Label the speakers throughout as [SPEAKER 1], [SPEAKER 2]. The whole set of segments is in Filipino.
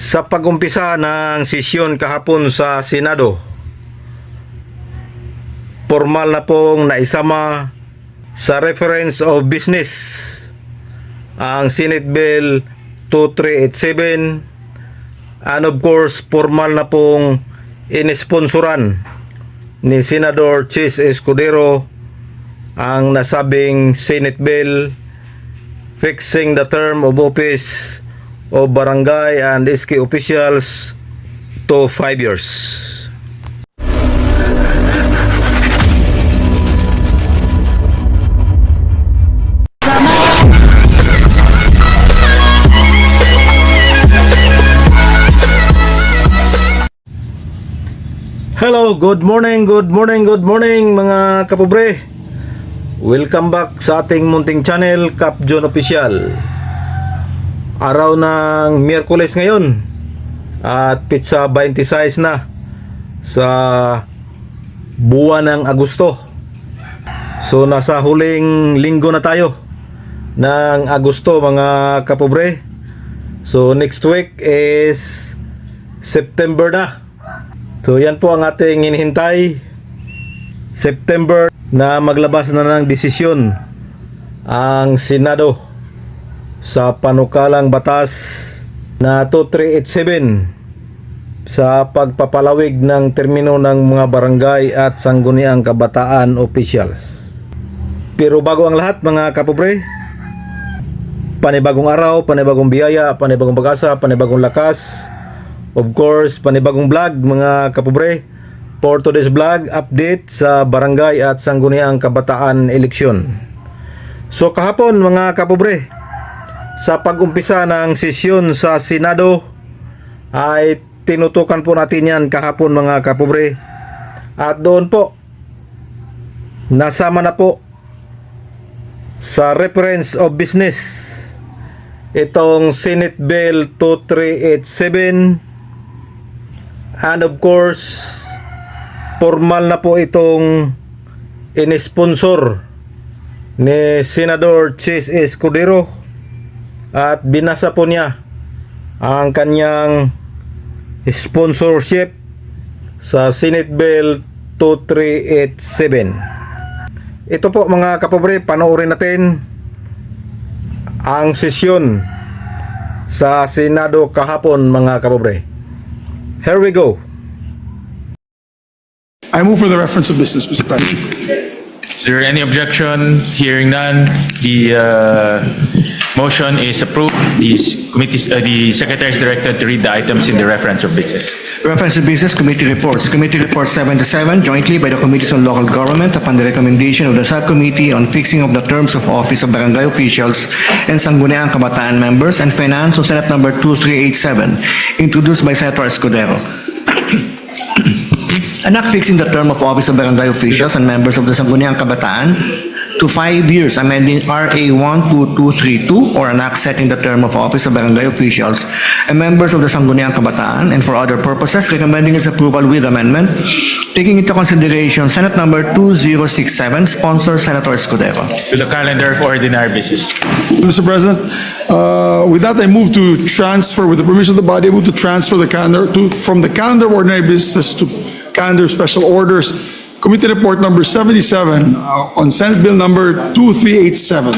[SPEAKER 1] Sa pag-umpisa ng sesyon kahapon sa Senado, formal na pong naisama sa reference of business ang Senate Bill 2387, and of course formal na pong inisponsoran ni Senador Chis Escudero ang nasabing Senate Bill fixing the term of office of barangay and SK officials to 5 years. Hello, good morning mga kapobre. Welcome back sa ating munting channel, Cap John Official. Araw ng Miyerkules ngayon at pizza 26 na sa buwan ng Agosto. So nasa huling linggo na tayo ng Agosto mga kapobre. So next week is September na. So yan po ang ating hinihintay, September, na maglabas na ng desisyon ang Senado sa panukalang batas na 2387 sa pagpapalawig ng termino ng mga barangay at sangguniang kabataan officials. Pero bago ang lahat mga kapobre, panibagong araw, panibagong biyaya, panibagong pag-asa, panibagong lakas. Of course, panibagong vlog mga kapobre. For today's vlog, update sa barangay at sangguniang kabataan eleksyon. So kahapon mga kapobre, sa pag-umpisa ng sesyon sa Senado ay tinutukan po natin yan kahapon mga kapobre. At doon po, nasama na po sa reference of business itong Senate Bill 2387. And of course, formal na po itong inisponsor ni Senador Chis Escudero at binasa po niya ang kanyang sponsorship sa Senate Bill 2387. Ito po mga kapobre, panoorin natin ang sesyon sa Senado kahapon mga kapobre. Here we go.
[SPEAKER 2] I move for the reference of business, Mr. President.
[SPEAKER 3] Is there any objection? Hearing none, the motion is approved. The secretary is directed to read the items in the reference of business.
[SPEAKER 4] Reference to business committee reports. Committee report 77 jointly by the Committees on Local Government upon the recommendation of the Subcommittee on Fixing of the Terms of Office of Barangay Officials and Sangguniang Kabataan Members, and Finance on Senate number 2387, introduced by Senator Escudero. An act fixing the term of office of barangay officials and members of the Sangguniang Kabataan to 5 years, amending RA 12232, or an act setting the term of office of barangay officials and members of the Sangguniang Kabataan, and for other purposes, recommending its approval with amendment, taking into consideration Senate number 2067, sponsor Senator Escudero.
[SPEAKER 3] To the calendar of ordinary business.
[SPEAKER 2] Mr. President, with that, I move to transfer, with the permission of the body, I move to transfer the calendar from the calendar of ordinary business to calendar of special orders. Committee report number 77 on Senate Bill number 2387.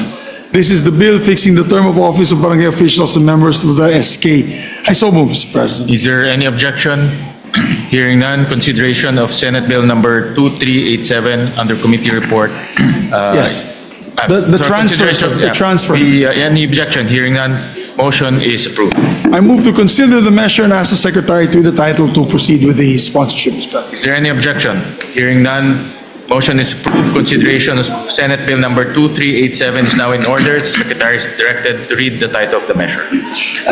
[SPEAKER 2] This is the bill fixing the term of office of barangay officials and members of the SK. I so move, Mr. President.
[SPEAKER 3] Is there any objection? Hearing none, consideration of Senate Bill number 2387 under committee report.
[SPEAKER 2] Yes. The transfer,
[SPEAKER 3] consideration,
[SPEAKER 2] the transfer.
[SPEAKER 3] Any objection? Hearing none, motion is approved.
[SPEAKER 2] I move to consider the measure and ask the Secretary to the title to proceed with the sponsorship, Mr. President.
[SPEAKER 3] Is there any objection? Hearing none, motion is approved. Consideration of Senate Bill number 2387 is now in order. Secretary is directed to read the title of the measure.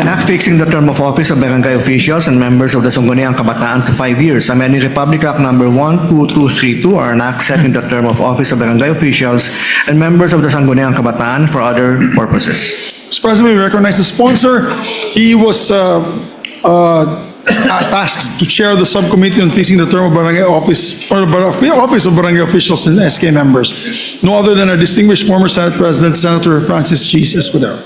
[SPEAKER 4] An act fixing the term of office of barangay officials and members of the Sangguniang Kabataan to 5 years, amending Republic Act number 12232, or an act setting the term of office of barangay officials and members of the Sangguniang Kabataan for other purposes.
[SPEAKER 2] Mr. President, we recognize the sponsor. He was tasked to chair the subcommittee on fixing the term of barangay office, or office of barangay officials and SK members. No other than our distinguished former Senate President, Senator Francis Chis Escudero.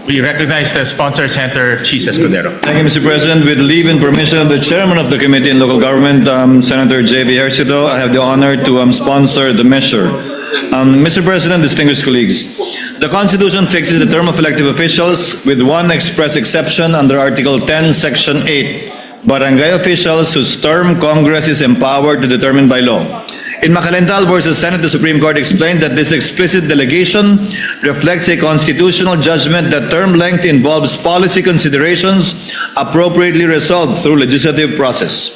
[SPEAKER 3] We recognize the sponsor, Senator Chis Escudero.
[SPEAKER 5] Thank you, Mr. President. With leave and permission of the chairman of the Committee on Local Government, Senator J.B. Ejercito, I have the honor to sponsor the measure. Mr. President, distinguished colleagues, the Constitution fixes the term of elected officials with one express exception under Article 10, Section 8, barangay officials whose term Congress is empowered to determine by law. In Macalental versus Senate, the Supreme Court explained that this explicit delegation reflects a constitutional judgment that term length involves policy considerations appropriately resolved through legislative process.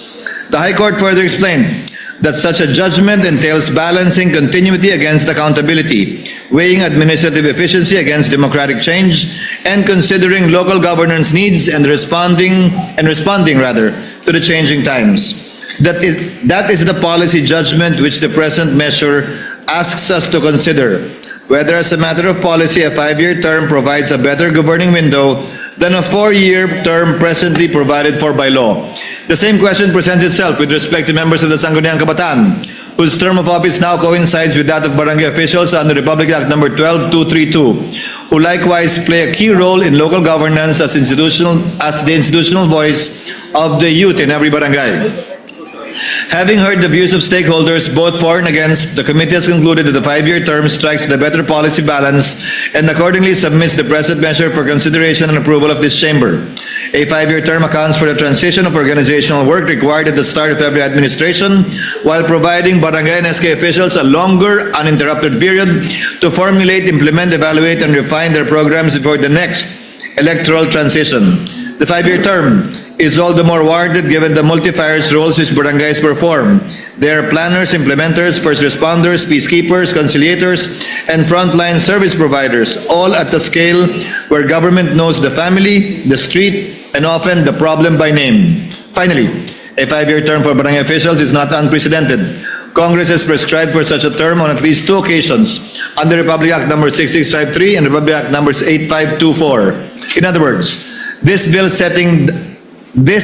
[SPEAKER 5] The High Court further explained that such a judgment entails balancing continuity against accountability, weighing administrative efficiency against democratic change, and considering local governance needs and responding to the changing times. That is the policy judgment which the present measure asks us to consider, whether as a matter of policy a 5-year term provides a better governing window than a 4-year term presently provided for by law. The same question presents itself with respect to members of the Sangguniang Kabataan, whose term of office now coincides with that of barangay officials under Republic Act No. 12232, who likewise play a key role in local governance as the institutional voice of the youth in every barangay. Having heard the views of stakeholders, both for and against, the committee has concluded that the 5-year term strikes the better policy balance and accordingly submits the present measure for consideration and approval of this chamber. A 5-year term accounts for the transition of organizational work required at the start of every administration, while providing barangay and SK officials a longer, uninterrupted period to formulate, implement, evaluate, and refine their programs before the next electoral transition. The 5-year term is all the more warranted given the multifarious roles which barangays perform. They are planners, implementers, first responders, peacekeepers, conciliators, and frontline service providers, all at the scale where government knows the family, the street, and often the problem by name. Finally, a 5-year term for barangay officials is not unprecedented. Congress has prescribed for such a term on at least 2 occasions under Republic Act No. 6653 and Republic Act No. 8524. In other words, this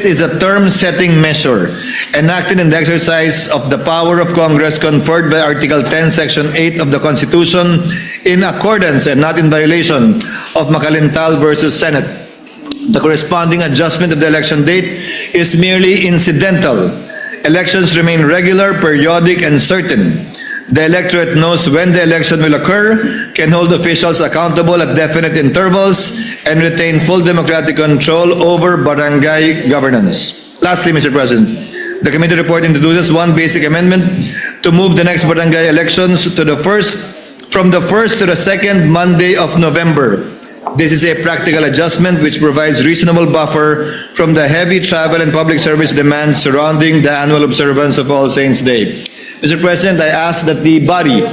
[SPEAKER 5] is a term-setting measure enacted in the exercise of the power of Congress conferred by Article 10, Section 8 of the Constitution in accordance and not in violation of Macalental versus Senate. The corresponding adjustment of the election date is merely incidental. Elections remain regular, periodic, and certain. The electorate knows when the election will occur, can hold officials accountable at definite intervals, and retain full democratic control over barangay governance. Lastly, Mr. President, the committee report introduces one basic amendment to move the next barangay elections to from the first to the second Monday of November. This is a practical adjustment which provides reasonable buffer from the heavy travel and public service demands surrounding the annual observance of All Saints' Day. Mr. President, I ask that the body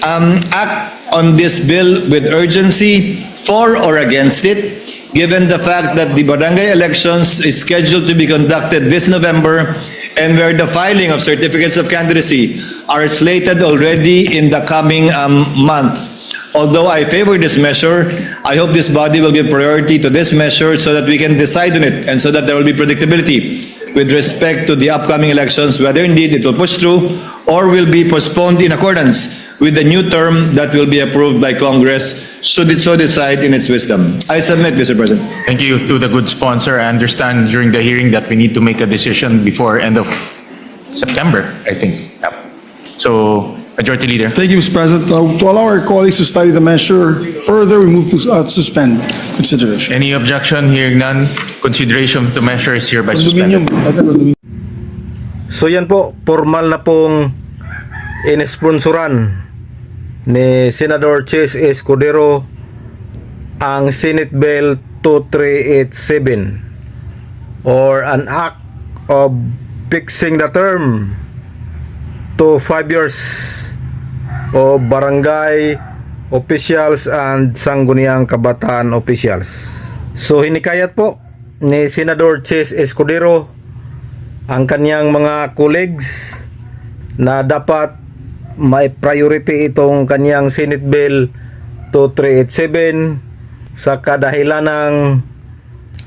[SPEAKER 5] act on this bill with urgency, for or against it, given the fact that the barangay elections is scheduled to be conducted this November and where the filing of certificates of candidacy are slated already in the coming month. Although I favor this measure, I hope this body will give priority to this measure so that we can decide on it and so that there will be predictability with respect to the upcoming elections, whether indeed it will push through or will be postponed in accordance with the new term that will be approved by Congress, should it so decide in its wisdom. I submit, Mr. President.
[SPEAKER 3] Thank you to the good sponsor. I understand during the hearing that we need to make a decision before end of September, I think. Yep. So, Majority Leader.
[SPEAKER 2] Thank you, Mr. President. To allow our colleagues to study the measure further, we move to suspend consideration.
[SPEAKER 3] Any objection? Hearing none, consideration of the measure is hereby suspended.
[SPEAKER 1] So yan po, formal na pong inesponsoran ni Senador Chis Escudero ang Senate Bill 2387 or an act of fixing the term to 5 years of barangay officials and Sangguniang Kabataan officials. So hinikayat po ni Senador Chis Escudero ang kaniyang mga colleagues na dapat may priority itong kaniyang Senate Bill 2387 sa kadahilan ng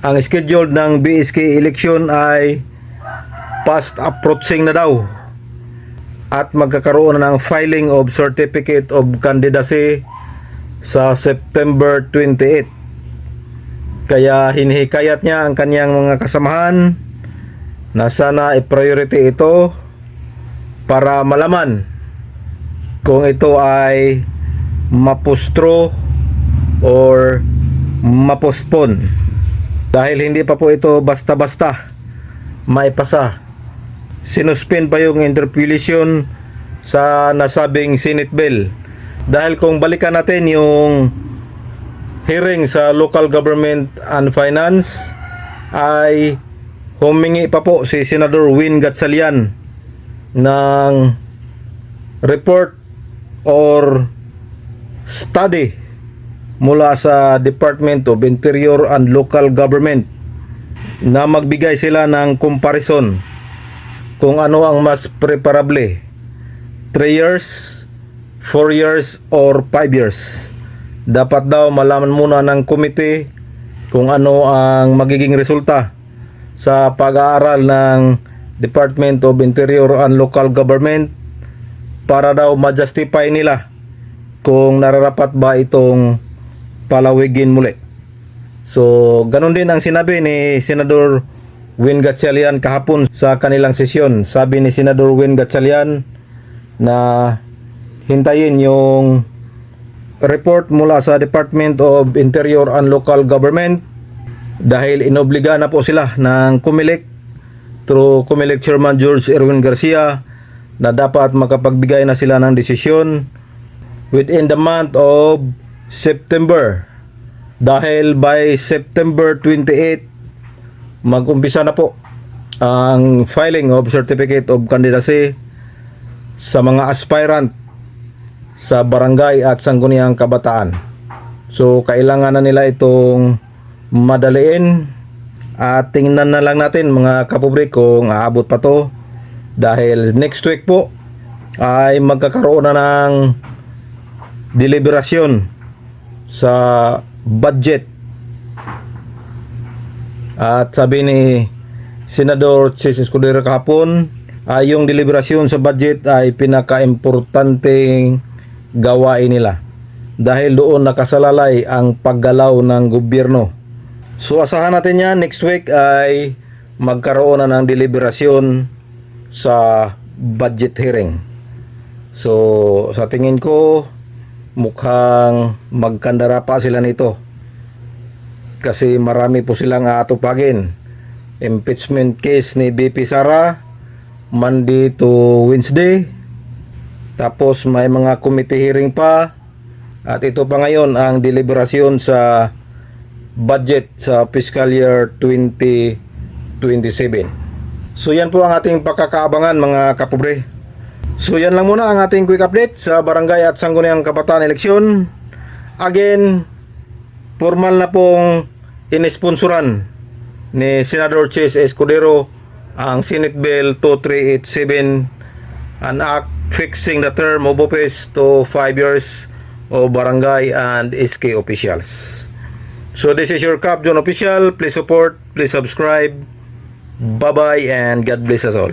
[SPEAKER 1] ang schedule ng BSK election ay fast approaching na daw at magkakaroon na ng filing of certificate of candidacy sa September 28. Kaya hinihikayat niya ang kanyang mga kasamahan na sana i-priority ito para malaman kung ito ay mapustro or mapospon, dahil hindi pa po ito basta-basta maipasa. Sinuspend pa yung interpolation sa nasabing Senate bill, dahil kung balikan natin yung hearing sa Local Government and Finance, ay humingi pa po si Senador Win Gatchalian ng report or study mula sa Department of Interior and Local Government na magbigay sila ng comparison kung ano ang mas preferable, 3 years, 4 years, or 5 years. Dapat daw malaman muna ng komite kung ano ang magiging resulta sa pag-aaral ng Department of Interior and Local Government para daw ma-justify nila kung nararapat ba itong palawigin muli. So, ganun din ang sinabi ni Senador Win Gatchalian kahapon sa kanilang sesyon. Sabi ni Senador Win Gatchalian na hintayin yung report mula sa Department of Interior and Local Government dahil inobliga na po sila ng COMELEC through COMELEC Chairman George Erwin Garcia na dapat makapagbigay na sila ng desisyon within the month of September, dahil by September 28 mag-umpisa na po ang filing of Certificate of Candidacy sa mga aspirant sa barangay at sangguniang kabataan. So kailangan na nila itong madaliin at tingnan na lang natin mga kapobre kung aabot pa to, dahil next week po ay magkakaroon na ng deliberasyon sa budget. At sabi ni Senador Chis Escudero kahapon ay yung deliberasyon sa budget ay pinaka-importanteng gawain nila dahil doon nakasalalay ang paggalaw ng gobyerno. So asahan natin yan, next week ay magkaroon na ng deliberasyon sa budget hearing. So sa tingin ko mukhang magkandara pa sila nito kasi marami po silang aatupagin. Impeachment case ni BP Sara Monday to Wednesday, tapos may mga committee hearing pa, at ito pa ngayon ang deliberasyon sa budget sa fiscal year 2027. So yan po ang ating pagkakaabangan mga kapobre. So yan lang muna ang ating quick update sa barangay at sangguniang kabataan eleksyon. Again, formal na pong inisponsoran ni Senador Chis Escudero ang Senate Bill 2387, an act fixing the term of office to 5 years of barangay and SK officials. So this is your Cap John Official. Please support, please subscribe. Bye bye and God bless us all.